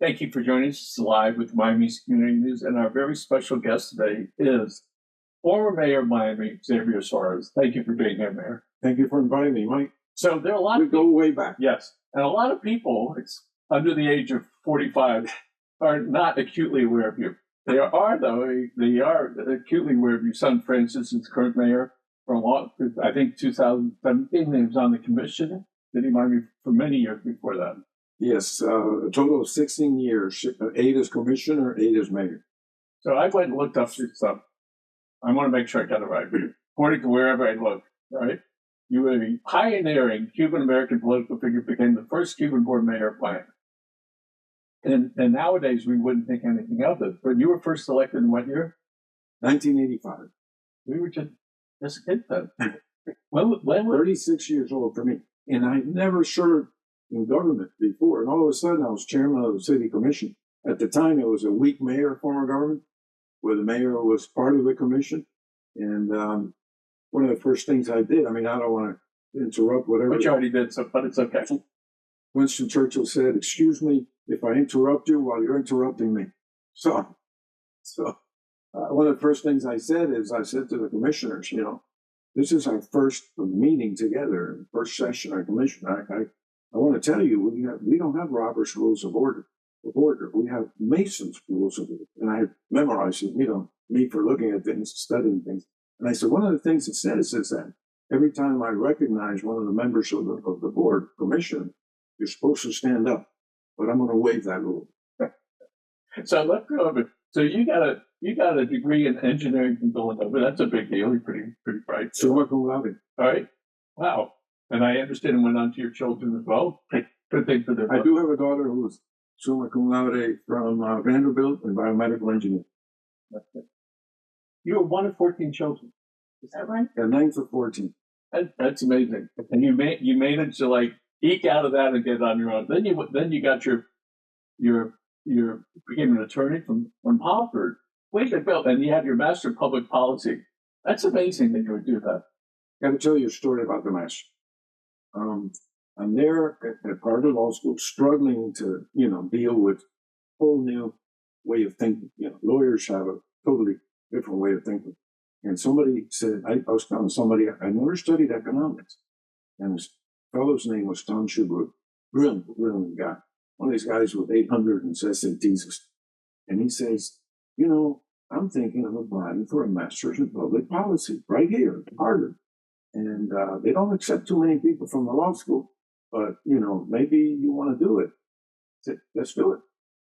Thank you for joining us live with Miami's Community News. And our very special guest today is former Mayor of Miami, Xavier Suarez. Thank you for being here, Mayor. Thank you for inviting me, Mike. So there are a lot of people, go way back. Yes. And a lot of people under the age of 45 are not acutely aware of you. They are, though. They are acutely aware of your son, Francis, is current mayor for a long, I think 2017. He was on the commission. Did he Miami for many years before that? Yes, a total of 16 years, 8 as commissioner, 8 as mayor. So I went and looked up your stuff. I want to make sure I got it right. According to wherever I looked, right? You were a pioneering Cuban-American political figure, became the first Cuban-born mayor of Miami. And nowadays, we wouldn't think anything of it. But you were first elected in what year? 1985. We were just a kid then. when 36 years old for me. And I never served in government before. And all of a sudden, I was chairman of the city commission. At the time, it was a weak mayor form of government, where the mayor was part of the commission. And one of the first things I did, I mean, I don't want to interrupt whatever. But you already did, but it's okay. Winston Churchill said, "Excuse me if I interrupt you while you're interrupting me." So one of the first things I said is, I said to the commissioners, this is our first meeting together, first session of commission. I want to tell you, we don't have Robert's Rules of Order. We have Mason's Rules of Order. And I had memorized it, me for looking at things, studying things. And I said, one of the things it says is that every time I recognize one of the members of the board, commission, you're supposed to stand up. But I'm going to waive that rule. So let's go over. So you got a degree in engineering from Villanova. That's a big deal. You're pretty bright. Summa cum laude. All right. Wow. And I understand it went on to your children as well. Good thing for them. I do have a daughter who's summa cum laude from Vanderbilt in biomedical engineering. You were one of 14 children. Is that right? Yeah, 9 of 14. That's amazing. And you managed to like eke out of that and get on your own. Then you got your became an attorney from Harvard. Wait a minute, and you had your master of public policy. That's amazing that you would do that. I got to tell you a story about the master. I'm there at Harvard Law School, struggling to deal with a whole new way of thinking. Lawyers have a totally different way of thinking. And somebody said, I was telling somebody, I never studied economics. And this fellow's name was Tom Schubert. Brilliant guy. One of these guys with 800 and SATs. And he says, I'm thinking of applying for a master's in public policy right here at Harvard. And they don't accept too many people from the law school, but, maybe you want to do it. I said, let's do it.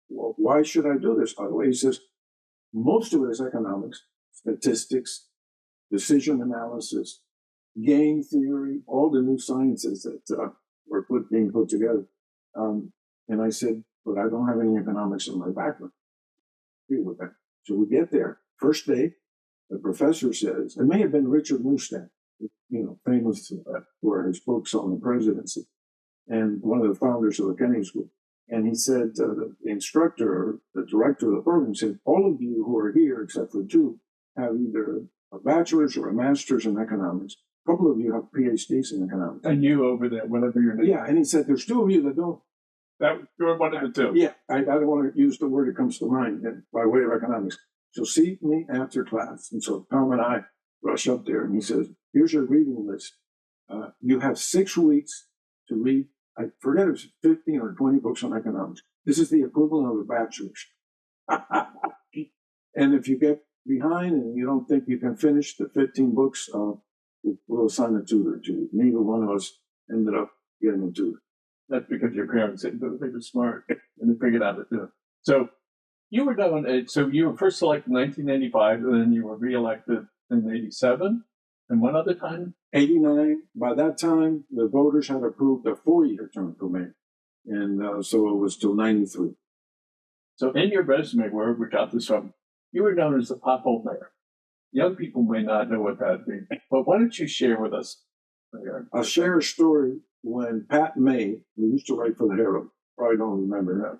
Well, why should I do this? By the way, he says, most of it is economics, statistics, decision analysis, game theory, all the new sciences that were being put together. And I said, but I don't have any economics in my background. With that. So we get there. First day, the professor says, it may have been Richard Newstead, famous for his books on the presidency, and one of the founders of the Kennedy School. And he said, the instructor, or the director of the program said, all of you who are here, except for 2, have either a bachelor's or a master's in economics. A couple of you have PhDs in economics. And you over there, whatever your name. Yeah, and he said, there's 2 of you that don't. You're one of the 2. Yeah, I don't want to use the word that comes to mind by way of economics. So see me after class. And so Tom and I rush up there, and he says, here's your reading list. You have 6 weeks to read. I forget if it's 15 or 20 books on economics. This is the equivalent of a bachelor's. And if you get behind and you don't think you can finish the 15 books, we'll assign a tutor to you. Neither one of us ended up getting a tutor. That's because your parents said they were smart and they figured out to do it. So you were done. So you were first elected in 1985, and then you were reelected in 87. And one other time? 89. By that time, the voters had approved a 4-year term for mayor. And so it was till 93. So in your resume, wherever we got this from, you were known as the pothole mayor. Young people may not know what that means, but why don't you share with us? I'll share a story when Pat May, who used to write for the Herald, probably don't remember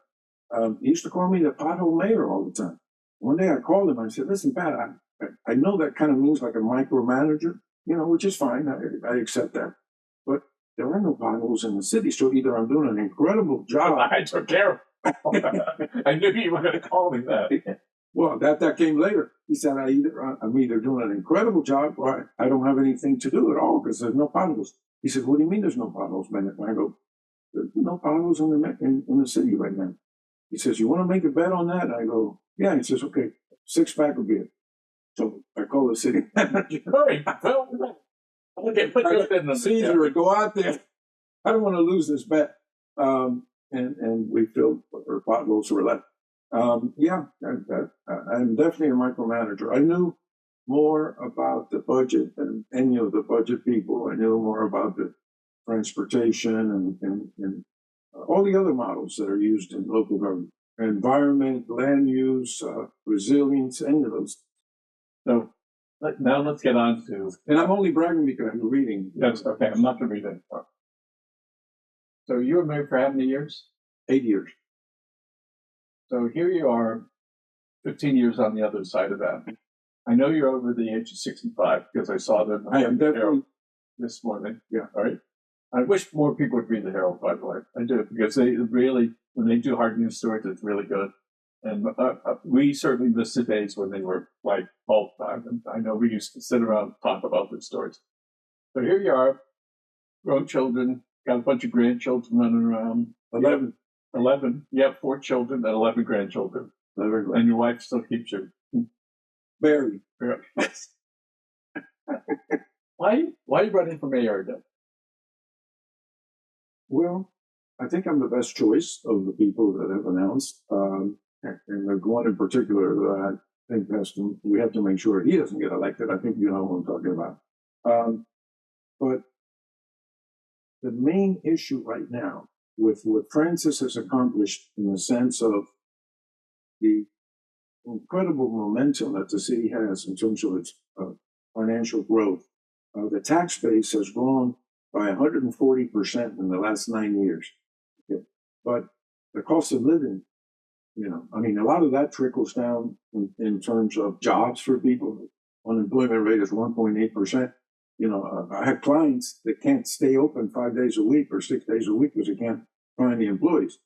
that, he used to call me the pothole mayor all the time. One day I called him, I said, listen, Pat, I know that kind of means like a micromanager, which is fine. I accept that. But there are no potholes in the city, so either I'm doing an incredible job. I took care of I knew you were going to call me that. Well, that came later. He said, I'm either doing an incredible job or I don't have anything to do at all because there's no potholes. He said, what do you mean there's no potholes, Bennett? And I go, there's no potholes in the city right now. He says, you want to make a bet on that? And I go, yeah. He says, okay, 6-pack of beer. So I call the city manager. Hurry, Caesar, go out there. I don't want to lose this bet. And we filled our potholes were left. Yeah, I'm definitely a micromanager. I knew more about the budget than any of the budget people. I knew more about the transportation and all the other models that are used in local government. Environment, land use, resilience, any of those. So now let's get on to... And I'm only bragging because I'm reading. That's okay. I'm not going to read it. So you were married for how many years? 8 years. So here you are, 15 years on the other side of that. I know you're over the age of 65 because I saw them. I am definitely this morning. Yeah, all right. I wish more people would read the Herald, by the way. I do, because they really, when they do hard news stories, it's really good. And we certainly missed the days when they were like bulk time. And I know we used to sit around and talk about these stories. But here you are, grown children, got a bunch of grandchildren running around. 11. You have 4 children and 11 grandchildren. And your wife still keeps you. Very. Why are you running for mayor again? Well, I think I'm the best choice of the people that have announced. And there's one in particular that I think we have to make sure he doesn't get elected. I think you know what I'm talking about. But the main issue right now with what Francis has accomplished in the sense of the incredible momentum that the city has in terms of its financial growth, the tax base has grown by 140% in the last 9 years. Okay. But the cost of living, a lot of that trickles down in terms of jobs for people. Unemployment rate is 1.8%. I have clients that can't stay open 5 days a week or 6 days a week because they can't find the employees.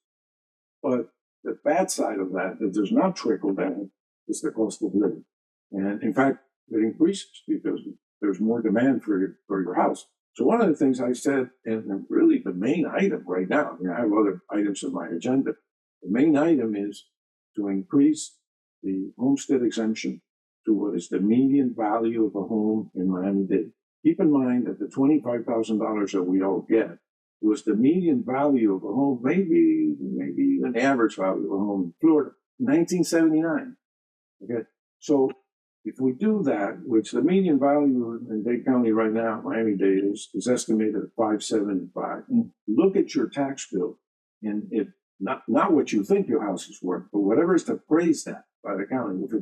But the bad side of that does not trickle down is the cost of living. And in fact, it increases because there's more demand for your house. So one of the things I said, and really the main item right now, I have other items on my agenda. The main item is to increase the homestead exemption to what is the median value of a home in Miami-Dade. Keep in mind that the $25,000 that we all get was the median value of a home, maybe even the average value of a home in Florida, 1979. Okay, so if we do that, which the median value in Dade County right now, Miami-Dade, is estimated at $575. Look at your tax bill, and it not what you think your house is worth, but whatever is appraised at by the county. If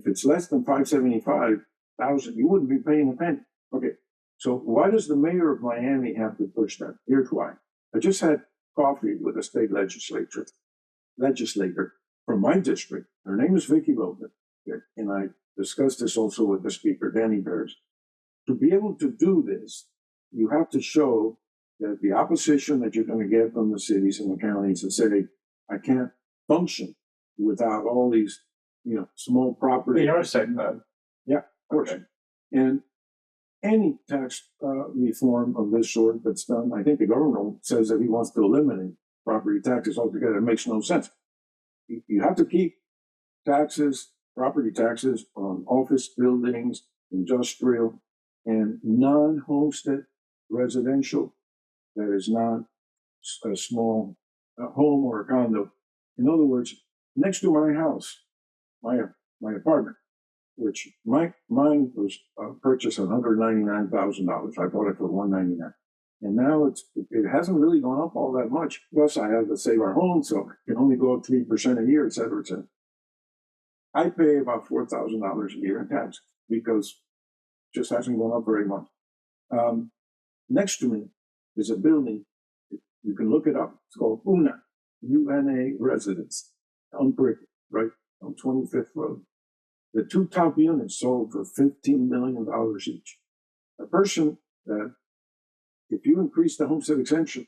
it's less than $575,000, you wouldn't be paying a penny. Okay, so why does the mayor of Miami have to push that? Here's why. I just had coffee with a state legislator from my district. Her name is Vicky Logan. And I discussed this also with the speaker, Danny Bears. To be able to do this, you have to show that the opposition that you're going to get from the cities and the counties that say, I can't function without all these, small property. They are saying that. Yeah, of course. Okay. And any tax reform of this sort that's done, I think the governor says that he wants to eliminate property taxes altogether. It makes no sense. You have to keep property taxes on office buildings, industrial, and non-homestead residential that is not a small home or a condo. In other words, next to my house, my apartment, which mine was purchased at $199,000. I bought it for $199,000. And now it hasn't really gone up all that much. Plus, I have to save our home, so it can only go up 3% a year, et cetera, et cetera. I pay about $4,000 a year in tax because it just hasn't gone up very much. Next to me is a building. You can look it up. It's called UNA Residence on Brick, right on 25th Road. The 2 top units sold for $15 million each. A person that, if you increase the homestead exemption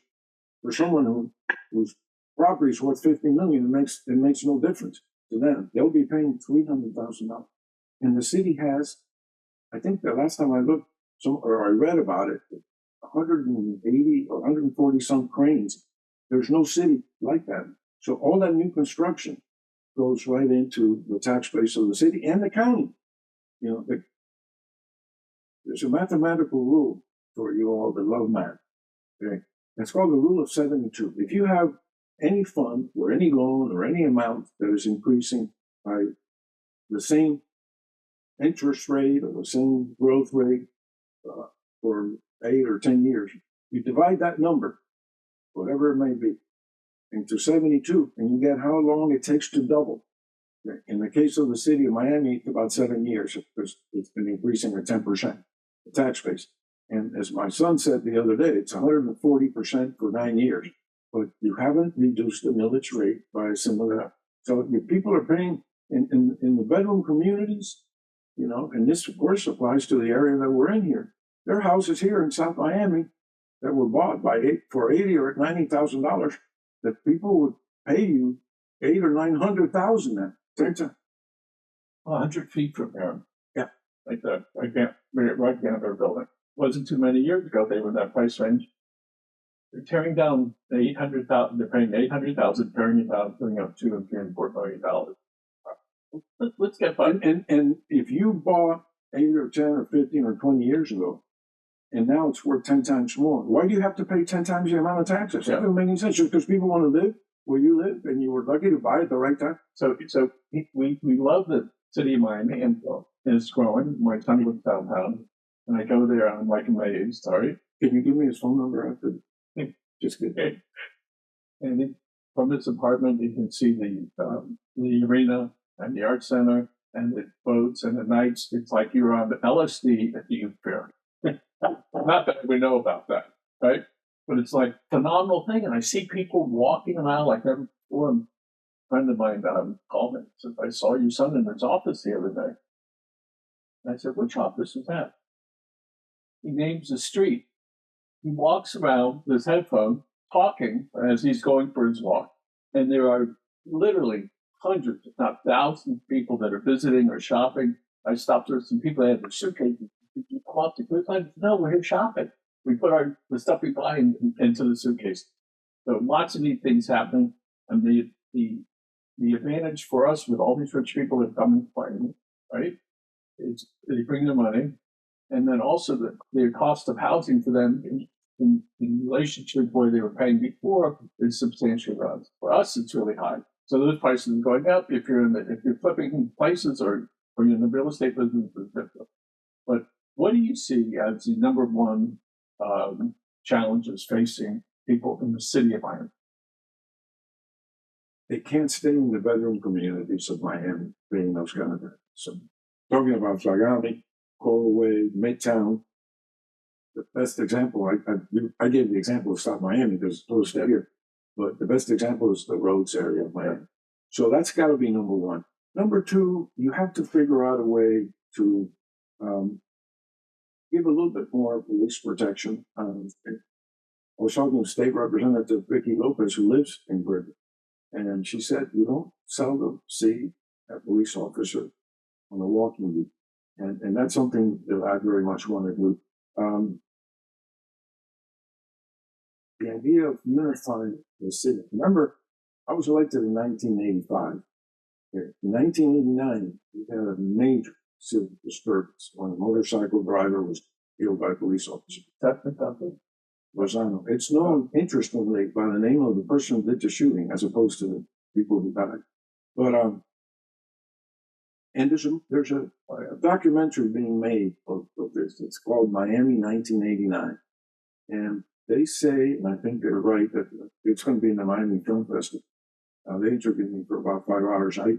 for someone whose property is worth $50 million, it makes no difference to them. They'll be paying $300,000. And the city has, I think the last time I looked, or I read about it, 180 or 140 some cranes. There's no city like that. So all that new construction goes right into the tax base of the city and the county. You know, there's a mathematical rule for you all that love math. Okay? It's called the rule of 72. If you have any fund or any loan or any amount that is increasing by the same interest rate or the same growth rate for 8 or 10 years, you divide that number, whatever it may be, into 72, and you get how long it takes to double. In the case of the city of Miami, it's about 7 years because it's been increasing at 10%, the tax base. And as my son said the other day, it's 140% for 9 years, but you haven't reduced the millage rate by a similar. So if people are paying in the bedroom communities, you know, and this of course applies to the area that we're in here. There are houses here in South Miami that were bought for $80,000 or $90,000 that people would pay you $800,000 or $900,000 at. 100 feet from there. Yeah. Like that. Right down their building. Wasn't too many years ago they were in that price range. They're tearing down the 800,000. They're paying 800,000, tearing it down, putting up $2 and $3 and $4 million. Let's get fun. And if you bought 8 or 10 or 15 or 20 years ago, and now it's worth 10 times more, why do you have to pay 10 times the amount of taxes? That doesn't make any sense. Just because people want to live where you live and you were lucky to buy at the right time. So we love the city of Miami, and it's growing. My son lives downtown, and I go there and I'm like amazed. Sorry. Can you give me his phone number after? Just kidding. And from his apartment, you can see the arena and the art center and the boats and the nights. It's like you're on the LSD at the youth fair. Not that we know about that, right? But it's like a phenomenal thing. And I see people walking around like never before. A friend of mine called me and said, I saw your son in his office the other day. And I said, which office is that? He names the street. He walks around with his headphone talking as he's going for his walk. And there are literally hundreds, if not thousands of people that are visiting or shopping. I stopped there, some people that had their suitcases. Did you come up to good time? No, we're here shopping. We put the stuff we buy into the suitcase. So lots of neat things happening. And the advantage for us with all these rich people that come and play, right, is they bring their money. And then also the cost of housing for them in relationship to where they were paying before is substantially less. For us, it's really high. So those prices are going up if you're flipping places or you're in the real estate business. It's different. But what do you see as the number one challenges facing people in the city of Miami? They can't stay in the bedroom communities of Miami paying those kind of rents. So talking about Flagami, Coraway, Midtown. The best example, I gave the example of South Miami because it's close to here, but the best example is the Rhodes area of Miami. So that's got to be number one. Number two, you have to figure out a way to give a little bit more police protection. I was talking to State Representative Vicky Lopez, who lives in Britain, and she said, you don't seldom see a police officer on a walking route. And that's something that I very much want to do. The idea of unifying the city. Remember, I was elected in 1985. In 1989, we had a major civil disturbance when a motorcycle driver was killed by a police officer. Lozano. It's known, interestingly, by the name of the person who did the shooting as opposed to the people who died. But and there's a documentary being made of this. It's called Miami 1989. And they say, and I think they're right, that it's going to be in the Miami Film Festival. They interviewed me for about 5 hours. I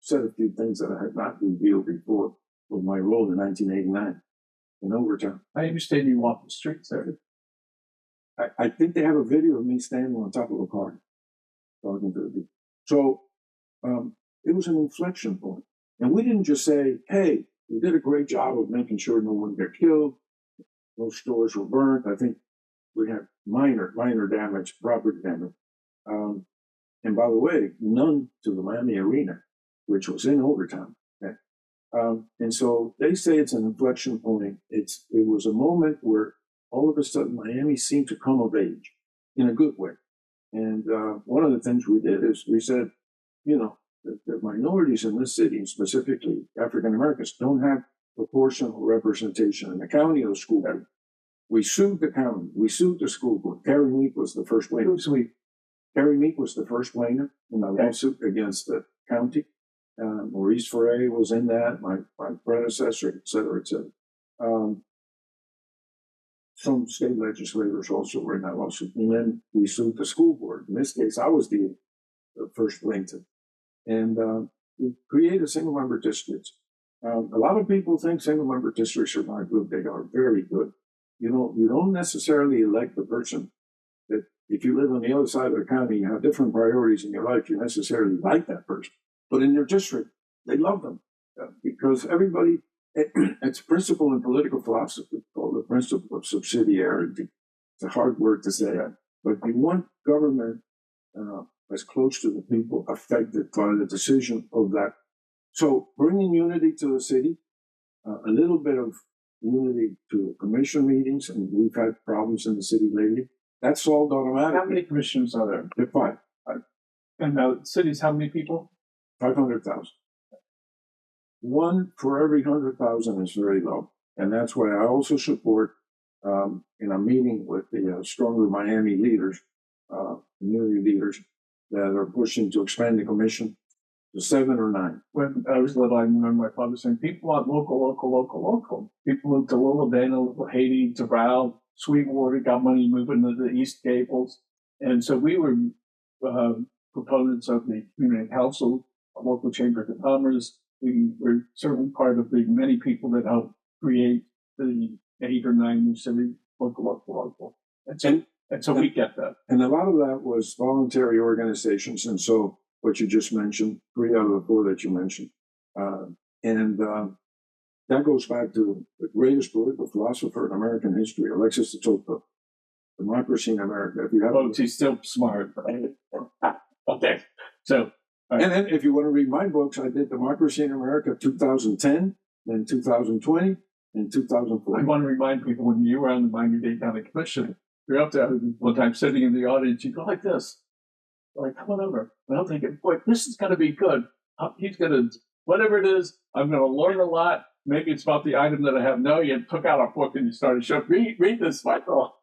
said a few things that I had not revealed before with my role in 1989 in Overtown. I understand you walk the streets there. I think they have a video of me standing on top of a car talking to the people. So it was an inflection point. And we didn't just say, hey, we did a great job of making sure no one got killed, no stores were burnt. I think we had minor damage, property damage. And by the way, none to the Miami Arena, which was in overtime. Okay? And so they say it's an inflection point. It was a moment where all of a sudden Miami seemed to come of age in a good way. And one of the things we did is we said, the minorities in this city, specifically African Americans, don't have proportional representation in the county or the school board. We sued the county. We sued the school board. Carrie Meek was the first plaintiff. Carrie Meek was the first plaintiff in the lawsuit against the county. Maurice Ferre was in that, my predecessor, et cetera, et cetera. Some state legislators also were in that lawsuit. And then we sued the school board. In this case, I was the first plaintiff. And we created single-member districts. A lot of people think single-member districts are not good. They are very good. You don't necessarily elect the person that, if you live on the other side of the county, you have different priorities in your life, you necessarily like that person. But in your district, they love them because everybody, it's a principle in political philosophy called the principle of subsidiarity. It's a hard word to say, but you want government as close to the people affected by the decision of that. So bringing unity to the city, a little bit of unity to commission meetings, and we've had problems in the city lately. That's solved automatically. How many commissions are there? There are 5. And now cities, how many people? 500,000. One for every 100,000 is very low. And that's why I also support, in a meeting with the Stronger Miami leaders, community leaders, that are pushing to expand the commission to 7 or 9. When I was little, I remember my father saying, people want local. People moved to Little Dana, Little Haiti, Doral, Sweetwater, got money moving to the East Gables. And so we were proponents of the community council, a local chamber of commerce. We were certainly part of the many people that helped create the 8 or 9 new cities, local. And so we get that. And a lot of that was voluntary organizations. And so what you just mentioned, 3 out of the 4 that you mentioned. That goes back to the greatest political philosopher in American history, Alexis de Tocqueville, Democracy in America. If you have he's still smart. Right? Okay. So, right. And then if you want to read my books, I did Democracy in America 2010, then 2020, and 2040. I want to remind people, when you were on the Miami-Dade County Commission, you're up there one time sitting in the audience, you go like this. Like, come on over. And I'm thinking, boy, this is going to be good. He's going to, whatever it is, I'm going to learn a lot. Maybe it's about the item that I have. No, you took out a book and you started showing, read this, Michael.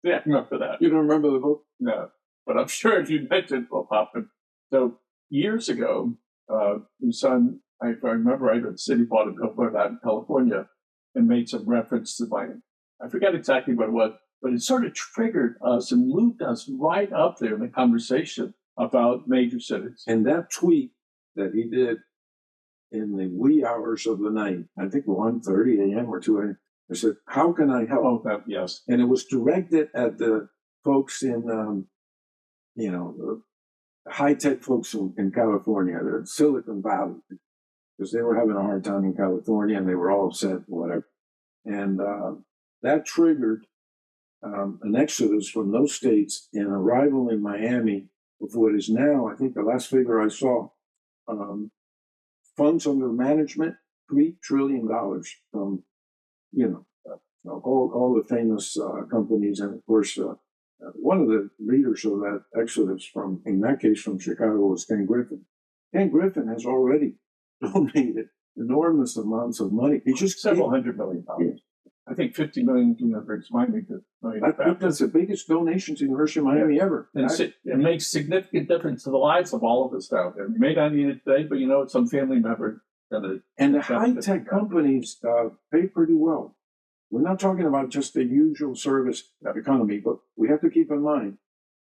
Yeah, I remember that. You don't remember the book? No. But I'm sure if you mentioned it will pop in. So years ago, my son, if I remember right, the city bought a billboard out in California and made some reference to Miami. I forget exactly what it was, but it sort of triggered us and looped us right up there in the conversation about major cities. And that tweet that he did in the wee hours of the night, I think 1:30 a.m. or 2 a.m., I said, how can I help? Oh, that, yes. And it was directed at the folks in, the high-tech folks in California, the Silicon Valley, because they were having a hard time in California and they were all upset and whatever. And that triggered an exodus from those states and arrival in Miami of what is now, I think the last figure I saw, funds under management, $3 trillion from, all the famous companies. And of course, one of the leaders of that exodus in that case from Chicago, was Ken Griffin. Ken Griffin has already donated enormous amounts of money. He just several $100 million. Yeah. I think 50 million brings Miami to that's the biggest donation to the University of Miami ever. And it makes significant difference to the lives of all of us down there. You may not need it today, but it's some family member. And the high-tech companies pay pretty well. We're not talking about just the usual service economy, but we have to keep in mind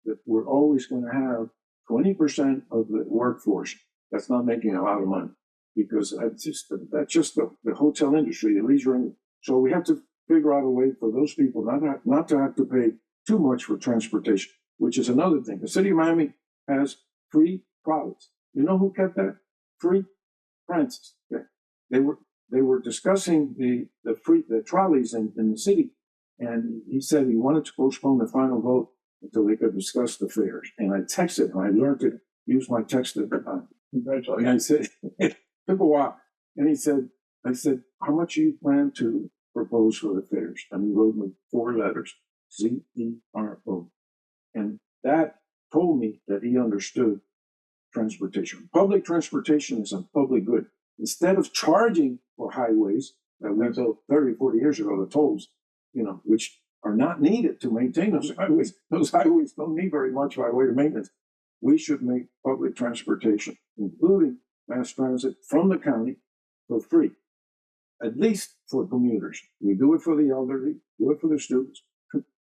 that we're always going to have 20% of the workforce that's not making a lot of money, because that's just the hotel industry, the leisure industry. So we have to figure out a way for those people not to have to pay too much for transportation, which is another thing. The city of Miami has free products. You know who kept that free? Francis. Okay. They were discussing the trolleys in the city, and he said he wanted to postpone the final vote until they could discuss the fares. And I texted him. I learned to use my text at the time. Congratulations. And I said, it took a while. And I said, how much do you plan to propose for the fares? And he wrote me 4 letters, ZERO. And that told me that he understood transportation. Public transportation is a public good. Instead of charging for highways that we built 30, 40 years ago, the tolls, which are not needed to maintain those highways. Those highways don't need very much by way of maintenance. We should make public transportation, including mass transit from the county, for free, at least for commuters. We do it for the elderly, do it for the students.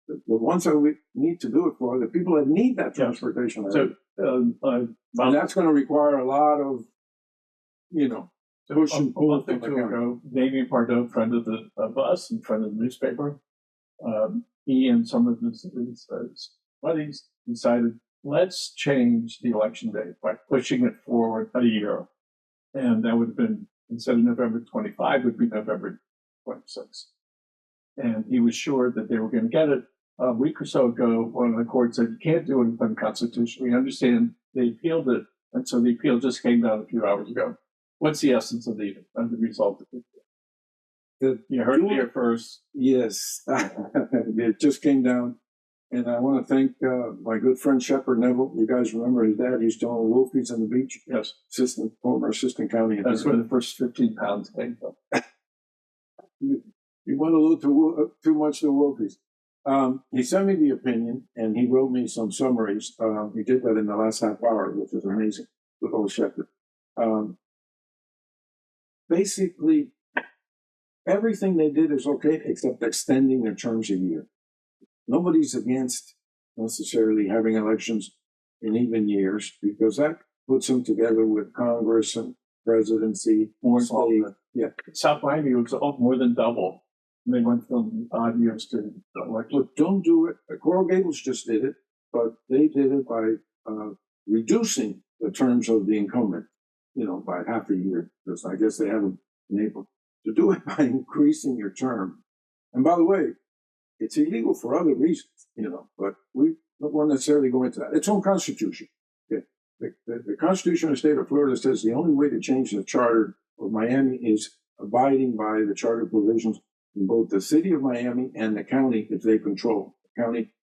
The ones that we need to do it for, the people that need that transportation. So, and that's going to require a lot of, push and pull. A month or two ago, Damien Pardo, friend of us and friend of the newspaper, he and some of his buddies decided, let's change the election date by pushing it forward a year. And that would have been, instead of November 25, would be November 26. And he was sure that they were going to get it. A week or so ago, one of the courts said, you can't do it unconstitutional. We understand they appealed it. And so the appeal just came down a few hours ago. What's the essence of the result of it? You heard it here first. Yes, it just came down. And I want to thank my good friend Shepard Neville. You guys remember his dad? He's doing Wolfies on the beach. Yes. Former assistant county. That's where the first 15 pounds came from. You went a little too much to Wolfies. He sent me the opinion, and he wrote me some summaries. He did that in the last half hour, which is amazing, with old Shepard. Basically, everything they did is okay, except extending their terms a year. Nobody's against necessarily having elections in even years, because that puts them together with Congress and presidency. More state. Yeah. South Miami was more than double. They went from odd years to look, don't do it. Coral Gables just did it, but they did it by reducing the terms of the incumbent, by half a year, because I guess they haven't been able to do it by increasing your term. And by the way, it's illegal for other reasons, but we don't want to necessarily go into that. Its own constitution. Okay. The Constitution of the state of Florida says the only way to change the charter of Miami is abiding by the charter provisions in both the city of Miami and the county if they control. The county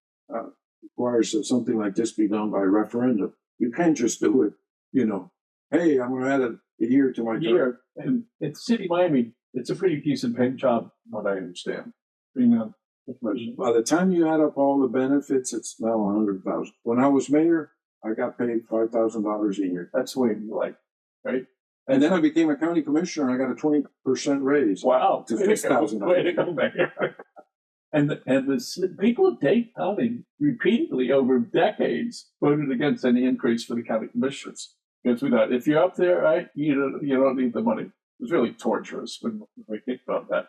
requires that something like this be done by referendum. You can't just do it, hey, I'm going to add a year to my term. And in the city of Miami, it's a pretty decent paid job, what I understand. By the time you add up all the benefits, it's now $100,000. When I was mayor, I got paid $5,000 a year. That's the way you like, right? And then I became a county commissioner, and I got a 20% raise. Wow. To $6,000. Way to go, Mayor. And the people of Dade County repeatedly over decades voted against any increase for the county commissioners. Because we thought, if you're up there, right, you don't need the money. It was really torturous when we think about that.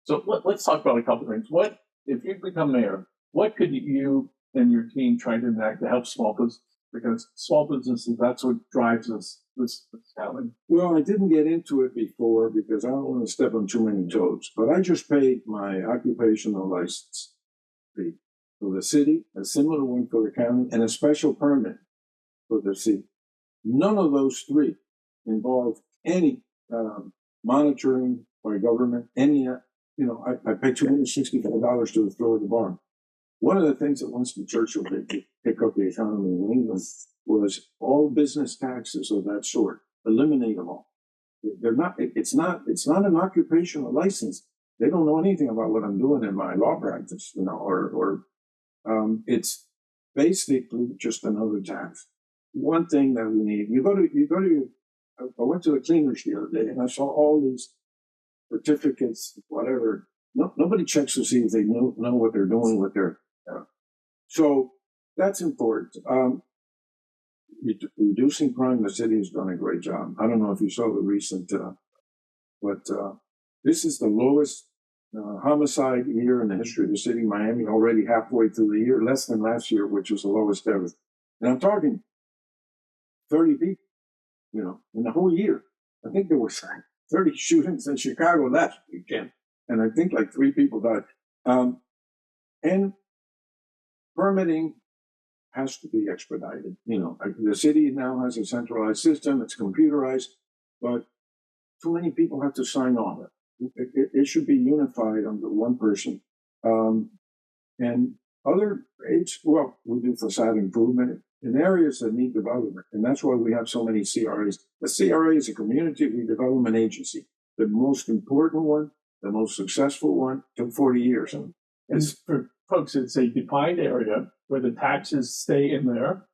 So let's talk about a couple of things. What, if you become mayor, what could you and your team try to enact to help small business? Because small businesses, that's what drives us this county. Well, I didn't get into it before because I don't want to step on too many toes, but I just paid my occupational license fee for the city, a similar one for the county, and a special permit for the city. None of those three involve any monitoring by government, any, I paid $264 to the floor of the barn. One of the things that Winston Churchill did to pick up the economy in England was all business taxes of that sort, eliminate them all. They're not, it's not an occupational license. They don't know anything about what I'm doing in my law practice, it's basically just another tax. One thing that we need, I went to the cleaners the other day and I saw all these certificates, whatever. Nobody checks to see if they know what they're doing with their, so that's important. Reducing crime, the city has done a great job. I don't know if you saw the recent, but this is the lowest homicide year in the history of the city of Miami, already halfway through the year, less than last year, which was the lowest ever. And I'm talking 30 people, in the whole year. I think there were 30 shootings in Chicago last weekend, and I think like 3 people died. And permitting has to be expedited. The city now has a centralized system, it's computerized, but too many people have to sign on it should be unified under one person. And other aids, well, we do facade improvement in areas that need development. And that's why we have so many CRAs. The CRA is a community redevelopment agency. The most important one, the most successful one, took 40 years. And for folks, it's a defined area where the taxes stay in there.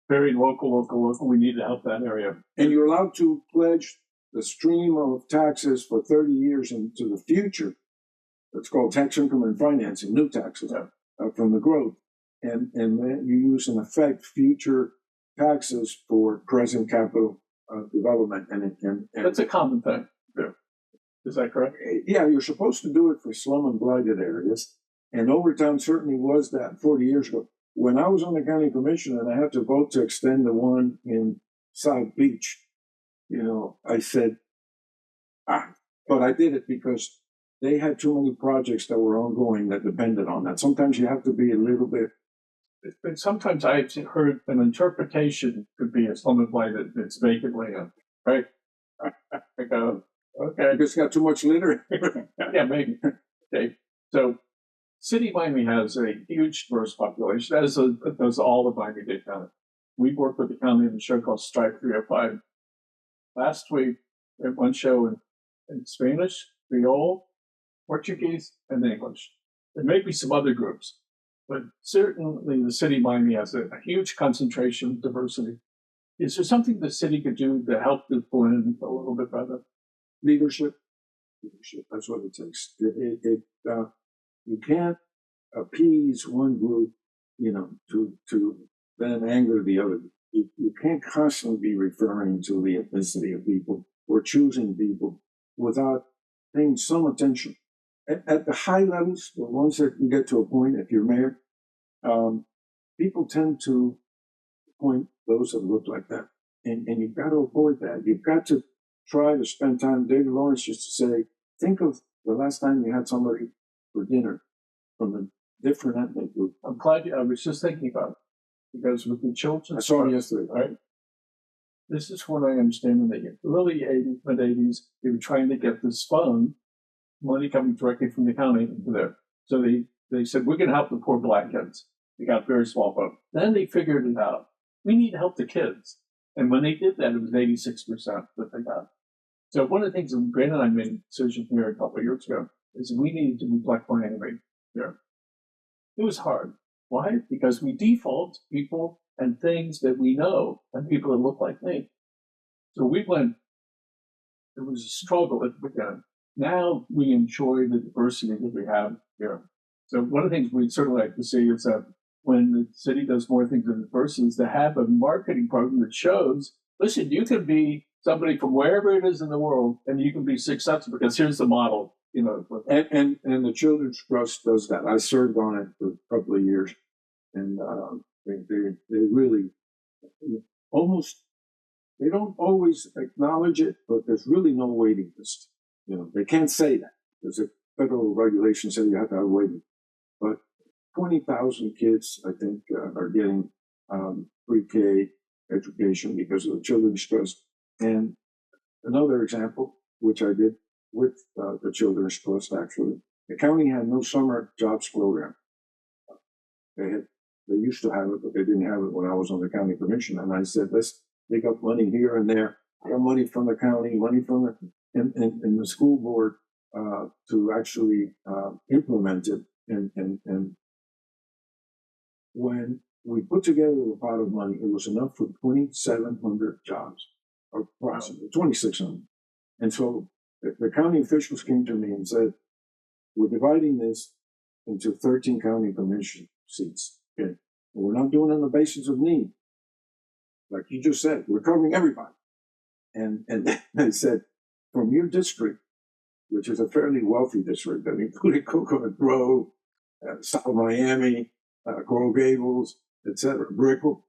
Very local. We need to help that area. And you're allowed to pledge the stream of taxes for 30 years into the future. It's called tax increment financing, new taxes from the growth. And then you use, in effect, future taxes for present capital development. And that's a common thing. Yeah. Is that correct? Yeah, you're supposed to do it for slum and blighted areas. And Overtown certainly was that 40 years ago. When I was on the county commission and I had to vote to extend the one in South Beach, I said, but I did it because they had too many projects that were ongoing that depended on that. Sometimes you have to be a little bit. But sometimes I've heard an interpretation could be a slum and blighted, it's vacant land, right? I go, okay. I just got too much litter. Yeah, maybe. Okay. So, City of Miami has a huge diverse population, as does all of Miami-Dade County. We work with the county in a show called Strike 305. Last week, we had one show in Spanish, Creole, Portuguese, and English. There may be some other groups, but certainly the city of Miami has a huge concentration of diversity. Is there something the city could do to help this blend a little bit better? Leadership. That's what it takes. You can't appease one group, to then anger the other. You can't constantly be referring to the ethnicity of people or choosing people without paying some attention. At the high levels, the ones that can get to a point, if you're mayor, people tend to appoint those that look like that. And you've got to avoid that. You've got to try to spend time. David Lawrence used to say, think of the last time you had somebody for dinner from a different ethnic group. I'm glad I was just thinking about it. Because with the children, I saw him yesterday. Right? This is what I understand in the early 80s, mid-80s, they were trying to get this fund, money coming directly from the county into there. So they said, we're going to help the poor black kids. They got a very small fund. Then they figured it out. We need to help the kids. And when they did that, it was 86% that they got. So one of the things that Brandon and I made a decision here a couple of years ago is we needed to move Black Miami there. It was hard. Why? Because we default to people and things that we know and people that look like me. So we went, it was a struggle at the beginning. Now we enjoy the diversity that we have here. So one of the things we'd certainly like to see is that when the city does more things in diversity is to have a marketing program that shows, listen, you can be somebody from wherever it is in the world and you can be successful because here's the model. And the Children's Trust does that. I served on it for a couple of years, and they really they don't always acknowledge it, but there's really no waiting list. They can't say that. There's a federal regulation saying you have to have waiting, but 20,000 kids, I think, are getting pre-K education because of the Children's Trust. And another example, which I did with the Children's Trust, actually, the county had no summer jobs program. They used to have it, but they didn't have it when I was on the county commission. And I said, let's dig up money here and there. I got money from the county, money from the school board to actually implement it. And when we put together the pot of money, it was enough for 2,700 jobs, or approximately 2,600. And so the county officials came to me and said, we're dividing this into 13 county commission seats. Okay. And we're not doing it on the basis of need. Like you just said, we're covering everybody. And they said, from your district, which is a fairly wealthy district that included Coconut Grove, South Miami, Coral Gables, etc., Brickell,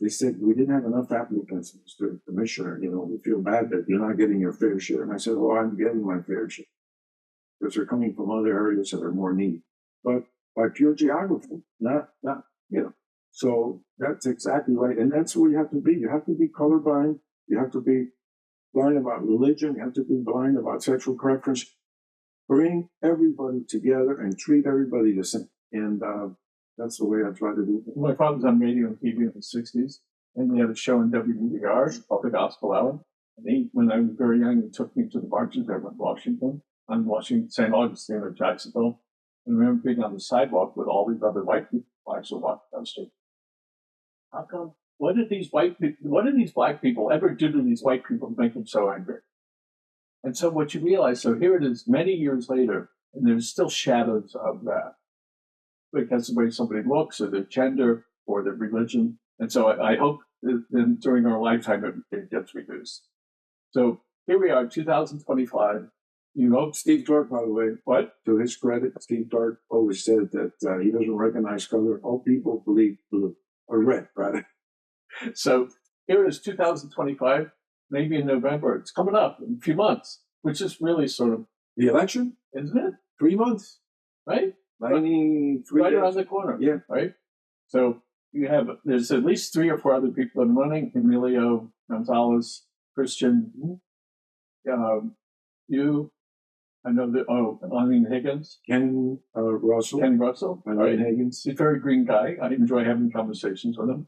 they said, we didn't have enough applicants, Mr. Commissioner. We feel bad that you're not getting your fair share. And I said, oh, I'm getting my fair share because they're coming from other areas that are more needy. But by pure geography, not. So that's exactly right. And that's what you have to be. You have to be colorblind. You have to be blind about religion. You have to be blind about sexual preference. Bring everybody together and treat everybody the same. And that's the way I try to do it. My father was on radio and TV in the 60s, and they had a show in WBR called The Gospel Hour. And when I was very young, he took me to the marches there in Washington, on Washington, St. Augustine or Jacksonville. And I remember being on the sidewalk with all these other white people. I actually walked down the street. How come? What did these black people ever do to these white people to make them so angry? And so what you realize, so here it is many years later, and there's still shadows of that. Because the way somebody looks, or their gender, or their religion. And so I hope that during our lifetime it gets reduced. So here we are, 2025. You know, Steve Clark, by the way, what? To his credit, Steve Clark always said that he doesn't recognize color. All people believe blue or red, rather. So here it is, 2025. Maybe in November. It's coming up in a few months, which is really sort of the election, isn't it? 3 months, right? 93 right days. around the corner. Yeah. Right. So there's at least 3 or 4 other people that are running: Emilio Gonzalez, Christian, you. I know that. Oh, Eileen Higgins, Ken Russell, Eileen Higgins. He's a very green guy. I enjoy having conversations with him.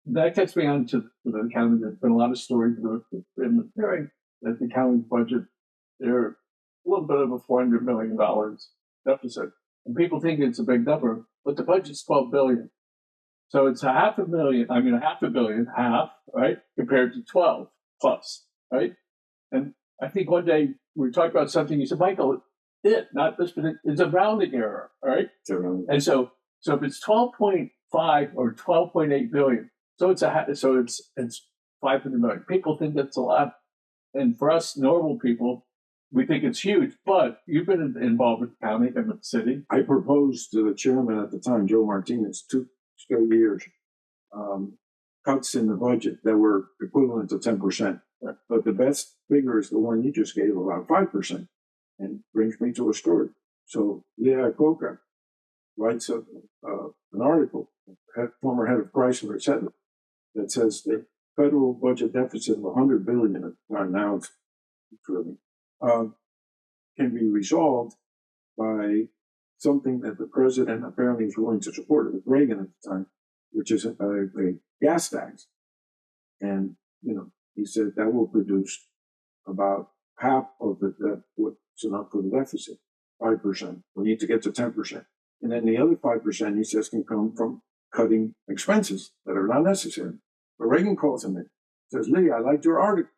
That gets me on to the county. There's been a lot of stories in the hearing that the county's budget, they're a little bit over $400 million deficit. And people think it's a big number, but the budget's $12 billion. So it's half a billion, right? Compared to 12 plus, right? And I think one day we were talking about something, you said, Michael, not this, but it's a rounding error, right? It's a rounding. And so if it's 12.5 or 12.8 billion, so it's 500 million. People think that's a lot. And for us normal people, we think it's huge, but you've been involved with the county and with the city. I proposed to the chairman at the time, Joe Martinez, 2 straight years, cuts in the budget that were equivalent to 10%. Right. But the best figure is the one you just gave, about 5%, and brings me to a story. So Leah Coca writes an article, former head of Chrysler, etc., that says the federal budget deficit of $100 billion at the time, now it's trillion, can be resolved by something that the president apparently was willing to support, with Reagan at the time, which is a gas tax. And, he said that will produce about half of what's enough for the deficit, 5%. We need to get to 10%. And then the other 5%, he says, can come from cutting expenses that are not necessary. But Reagan calls him in, says, Lee, I liked your article,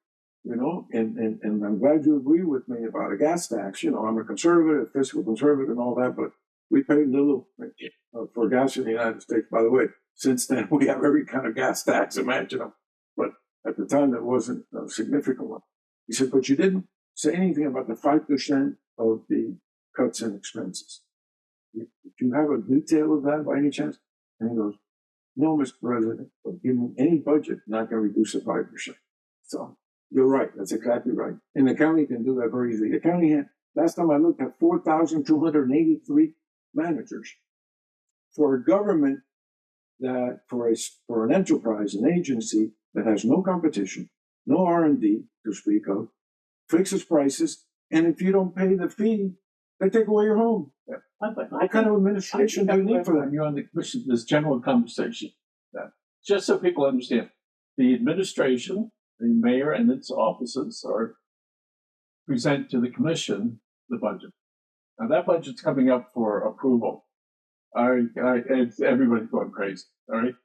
and I'm glad you agree with me about a gas tax. I'm a conservative, fiscal conservative and all that, but we pay little for gas in the United States. By the way, since then, we have every kind of gas tax imaginable. But at the time, it wasn't a significant one. He said, but you didn't say anything about the 5% of the cuts in expenses. Do you have a detail of that by any chance? And he goes, no, Mr. President, but given any budget, not going to reduce it 5%. So you're right. That's exactly right. And the county can do that very easily. The county had, last time I looked, at 4,283 managers. For a government that, for an enterprise, an agency that has no competition, no R&D to speak of, fixes prices, and if you don't pay the fee, they take away your home. Yeah. What kind of administration do you need for that? You're on the commission, this general conversation. Just so people understand, the administration, the mayor and its offices present to the commission the budget. Now that budget's coming up for approval. Everybody's going crazy. All right.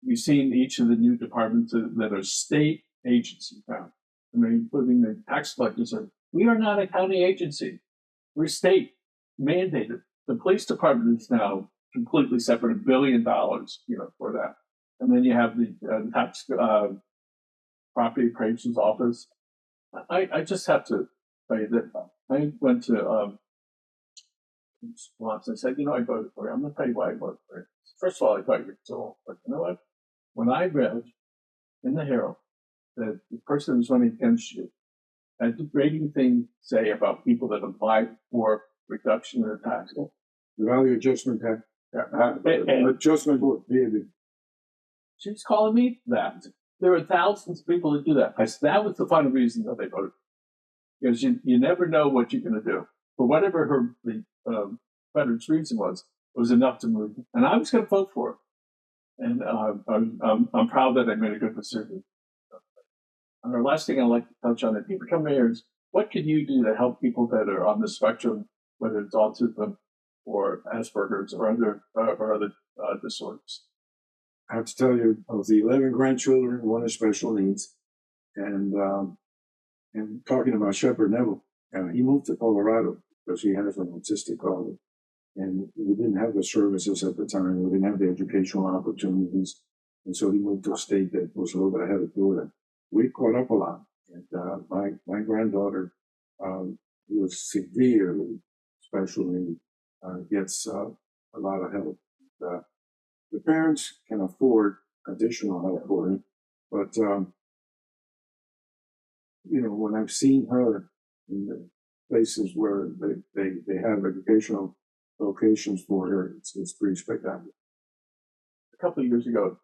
We've seen each of the new departments that are state agencies now. Including the tax collectors. We are not a county agency. We're state mandated. The police department is now completely separate, $1 billion, for that. And then you have the tax property appraisals office. I just have to tell you that I went to once. I said, I voted for you. I'm going to tell you why I voted for you. First of all, I thought you were too old. But you know what? When I read in the Herald that the person who's running against you had the grating thing say about people that applied for reduction in their tax. The value adjustment tax. And Adjustment board, She's calling me that. There are thousands of people that do that. I said, that was the final reason that they voted. Because you never know what you're going to do. But whatever the veteran's reason was, it was enough to move. And I was going to vote for it. And I'm proud that I made a good decision. And the last thing I'd like to touch on, if you become mayor, is what can you do to help people that are on the spectrum, whether it's autism or Asperger's or other disorders? I have to tell you, of the 11 grandchildren, one has special needs. And talking about Shepherd Neville, he moved to Colorado because he has an autistic father. And we didn't have the services at the time. We didn't have the educational opportunities. And so he moved to a state that was a little bit ahead of Florida. We caught up a lot. And my granddaughter, who was severely special need, gets a lot of help. The parents can afford additional help for him. But, when I've seen her in the places where they have educational locations for her, it's pretty spectacular. A couple of years ago,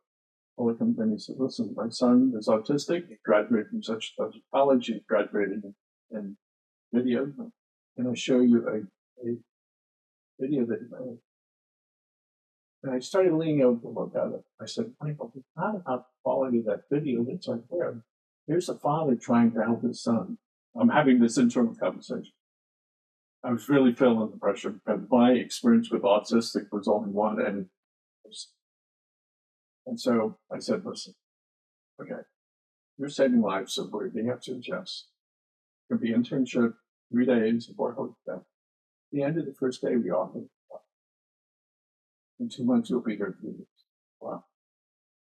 I came to me and said, listen, my son is autistic. He graduated from such college. He graduated in video. Can I show you a video that he made? And I started leaning over to look at it. I said, Michael, it's not about the quality of that video that's right there. Here's a father trying to help his son. I'm having this internal conversation. I was really feeling the pressure because my experience with autistic was only one. And so I said, listen, okay, you're saving lives, so the answer is yes. It could be internship, 3 days, or hotel. At the end of the first day, we offered. In 2 months, you'll be here 3 weeks. Wow.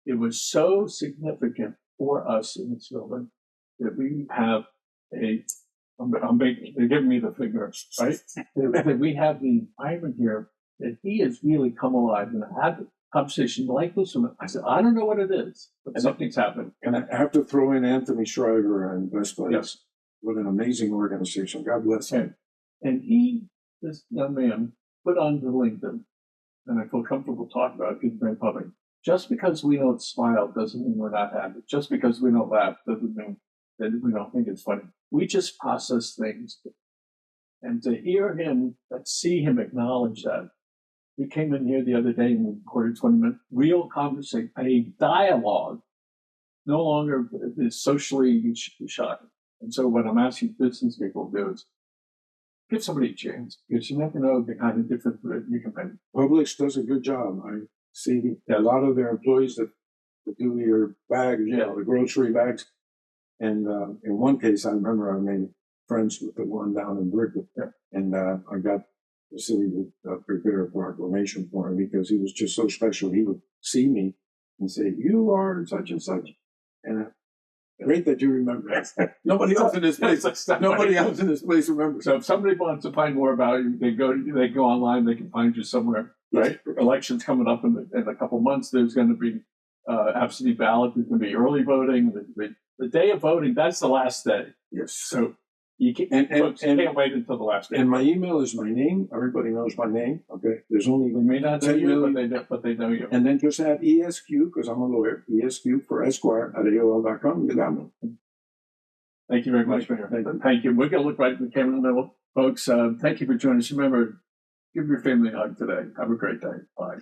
It was so significant for us in this building that we have they're giving me the finger, right? That we have the environment here that he has really come alive and had a conversation like this with him. I said, I don't know what it is, but something's happened. And I have to throw in Anthony Shriver and Best Place. Yes. What an amazing organization. God bless him. And this young man, put on the LinkedIn, and I feel comfortable talking about it because it's very public. Just because we don't smile doesn't mean we're not happy. Just because we don't laugh doesn't mean that we don't think it's funny. We just process things. And to hear him, see him acknowledge that. We came in here the other day and we recorded 20 minutes, real conversation, a dialogue, no longer is socially shocking. And so what I'm asking business people to do is give somebody a chance, because you never know the kind of difference that you can make. Publix does a good job. I see a lot of their employees that do your bags, the grocery bags. And in one case, I remember I made friends with the one down in Brickell. Yeah. And I got the city to prepare a proclamation for him because he was just so special. He would see me and say, you are such and such. And great that you remember that. Nobody else in this place remembers. So if somebody wants to find more about you, they go online, they can find you somewhere, right? Yes. Elections coming up in a couple months. There's going to be absentee ballot. There's going to be early voting. The day of voting, that's the last day. Yes. So you can't wait until the last day. And my email is my name. Everybody knows my name. Okay. There's only they may not know you, but they know you. And then just add ESQ, because I'm a lawyer. ESQ for Esquire at AOL.com. You got me. Thank you very much, Mayor. Thank you. We're going to look right at the camera in the middle. Folks, thank you for joining us. Remember, give your family a hug today. Have a great day. Bye.